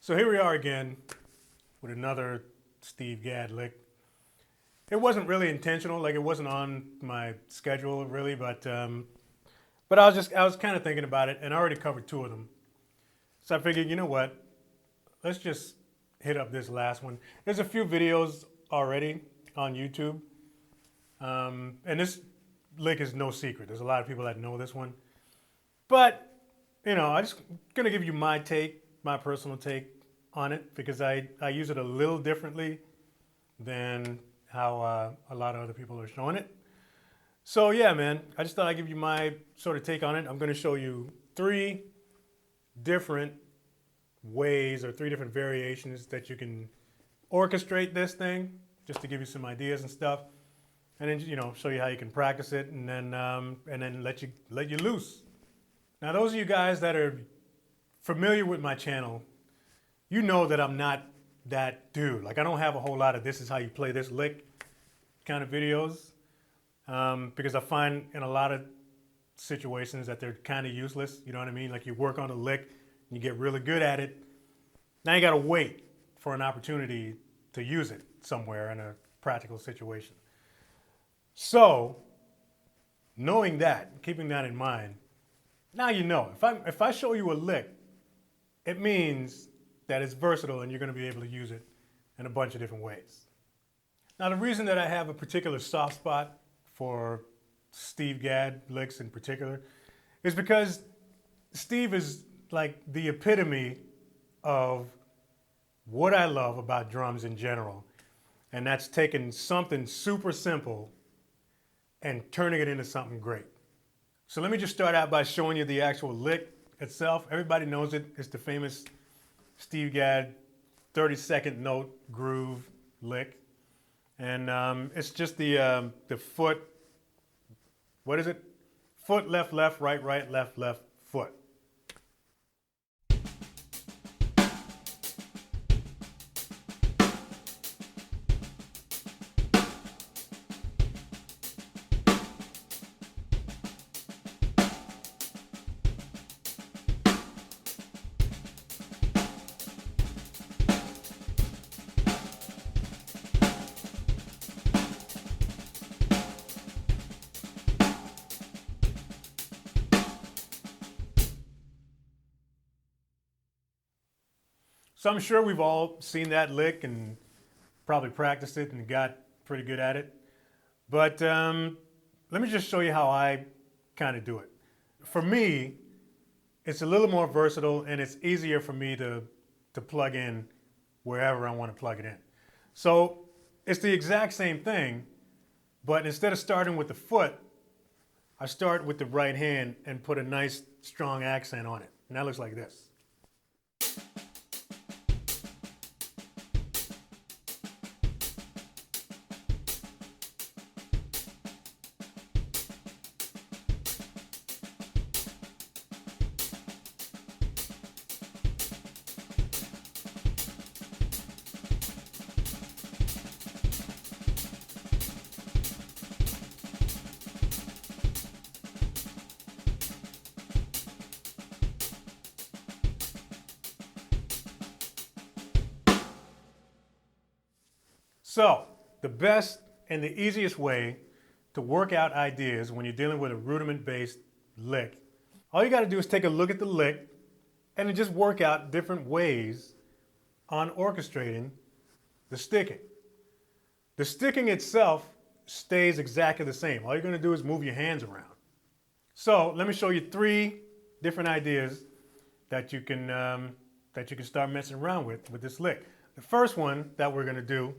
So here we are again with another Steve Gadd lick. It wasn't really intentional, like it wasn't on my schedule really, but I was kind of thinking about it, and I already covered two of them. So I figured, you know what? Let's just hit up this last one. There's a few videos already on YouTube, and this lick is no secret. There's a lot of people that know this one, but you know, I'm just gonna give you my take, my personal take on it, because I use it a little differently than how a lot of other people are showing it. So yeah, man, I just thought I'd give you my sort of take on it. I'm gonna show you three different ways or three different variations that you can orchestrate this thing, just to give you some ideas and stuff, and then, you know, show you how you can practice it, and then let you loose. Now, those of you guys that are familiar with my channel, you know that I'm not that dude. Like, I don't have a whole lot of this is how you play this lick kind of videos, because I find in a lot of situations that they're kind of useless. You know what I mean? Like, you work on a lick, you get really good at it. Now you got to wait for an opportunity to use it somewhere in a practical situation. So, knowing that, keeping that in mind, now you know. If I show you a lick, it means that it's versatile and you're going to be able to use it in a bunch of different ways. Now, the reason that I have a particular soft spot for Steve Gadd licks in particular is because Steve is like the epitome of what I love about drums in general, and that's taking something super simple and turning it into something great. So let me just start out by showing you the actual lick itself. Everybody knows it. It's the famous Steve Gadd 30-second note groove lick. And it's just the foot, what is it? Foot, left, left, right, right, left, left, foot. So I'm sure we've all seen that lick and probably practiced it and got pretty good at it. But let me just show you how I kind of do it. For me, it's a little more versatile and it's easier for me to plug in wherever I want to plug it in. So it's the exact same thing, but instead of starting with the foot, I start with the right hand and put a nice strong accent on it. And that looks like this. So, the best and the easiest way to work out ideas when you're dealing with a rudiment-based lick, all you got to do is take a look at the lick and then just work out different ways on orchestrating the sticking. The sticking itself stays exactly the same. All you're going to do is move your hands around. So, let me show you three different ideas that you can start messing around with this lick. The first one that we're going to do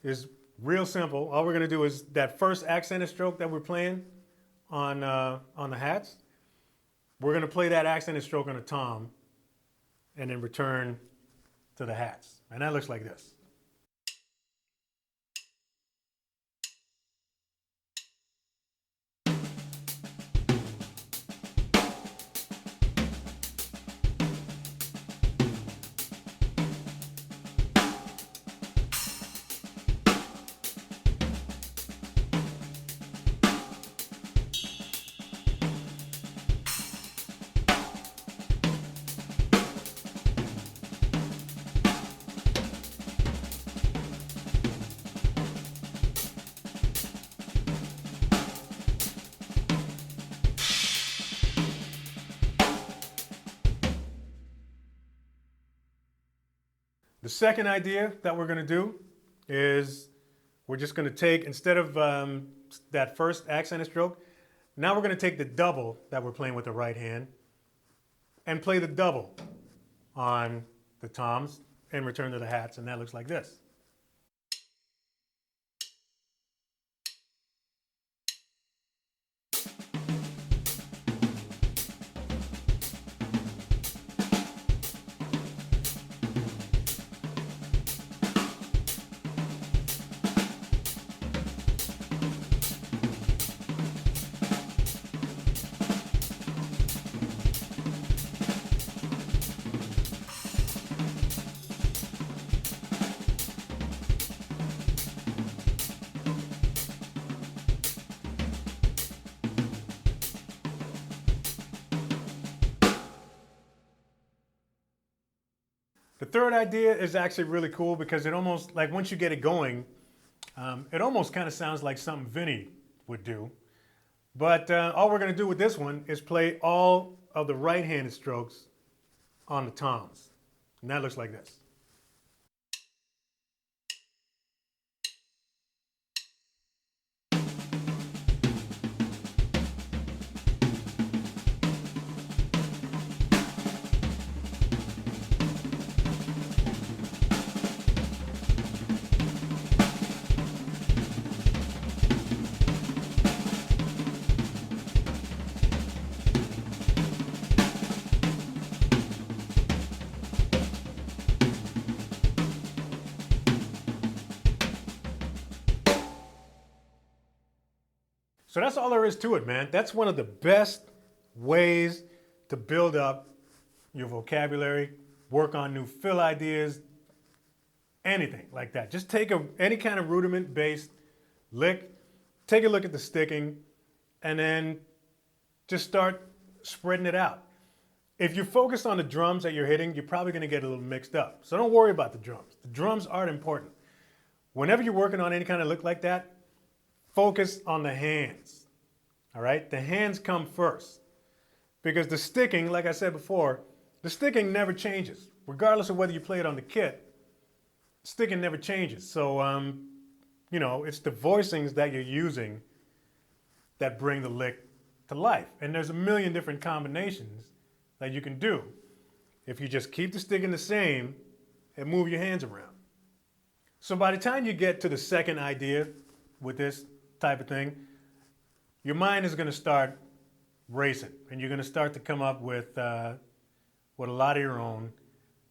is real simple. All we're going to do is that first accented stroke that we're playing on the hats. We're going to play that accented stroke on a tom and then return to the hats. And that looks like this. second idea that we're going to do is we're just going to take, instead of that first accented stroke, now we're going to take the double that we're playing with the right hand and play the double on the toms in return to the hats, and that looks like this. The third idea is actually really cool because it almost, like once you get it going, it almost kind of sounds like something Vinny would do. But all we're going to do with this one is play all of the right-handed strokes on the toms. And that looks like this. So that's all there is to it, man. That's one of the best ways to build up your vocabulary, work on new fill ideas, anything like that. Just take any kind of rudiment-based lick, take a look at the sticking, and then just start spreading it out. If you focus on the drums that you're hitting, you're probably going to get a little mixed up. So don't worry about the drums. The drums aren't important. Whenever you're working on any kind of lick like that, focus on the hands, all right? The hands come first because the sticking, like I said before, the sticking never changes. Regardless of whether you play it on the kit, sticking never changes. So, you know, it's the voicings that you're using that bring the lick to life. And there's a million different combinations that you can do if you just keep the sticking the same and move your hands around. So by the time you get to the second idea with this type of thing, your mind is going to start racing and you're going to start to come up with a lot of your own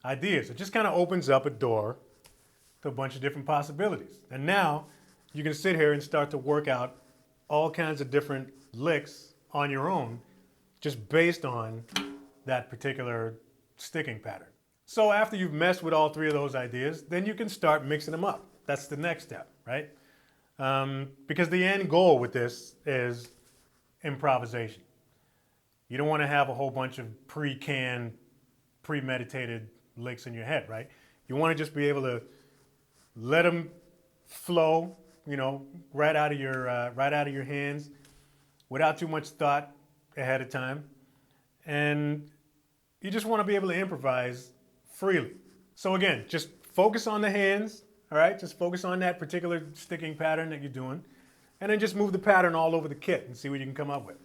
ideas. It just kind of opens up a door to a bunch of different possibilities. And now you can sit here and start to work out all kinds of different licks on your own just based on that particular sticking pattern. So after you've messed with all three of those ideas, then you can start mixing them up. That's the next step, right? Because the end goal with this is improvisation. You don't want to have a whole bunch of pre-canned, premeditated licks in your head, right? You want to just be able to let them flow, you know, right out of your hands without too much thought ahead of time. And you just want to be able to improvise freely. So again, just focus on the hands, all right? Just focus on that particular sticking pattern that you're doing, and then just move the pattern all over the kit and see what you can come up with.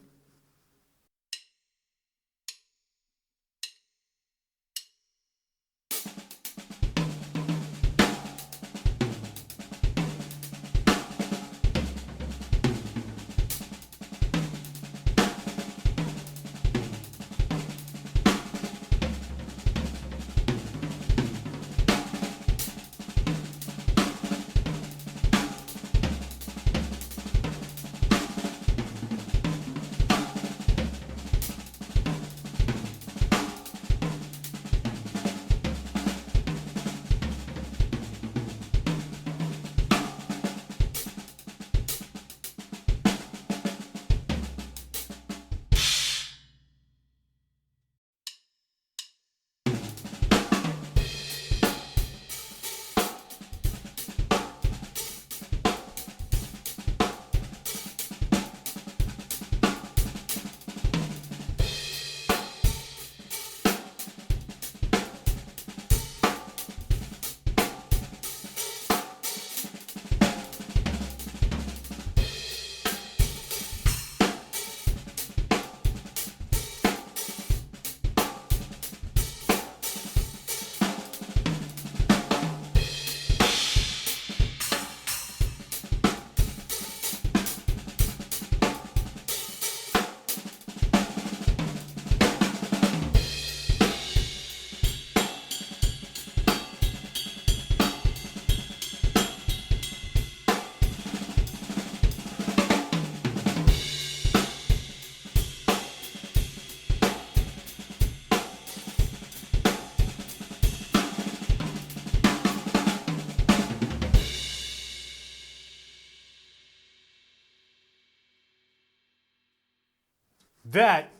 That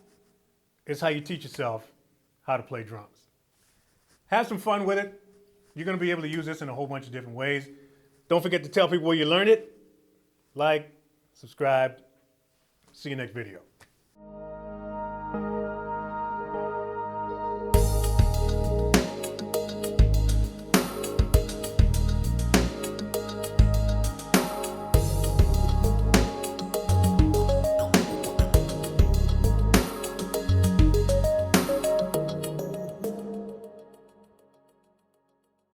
is how you teach yourself how to play drums. Have some fun with it. You're going to be able to use this in a whole bunch of different ways. Don't forget to tell people where you learned it. Like, subscribe. See you next video.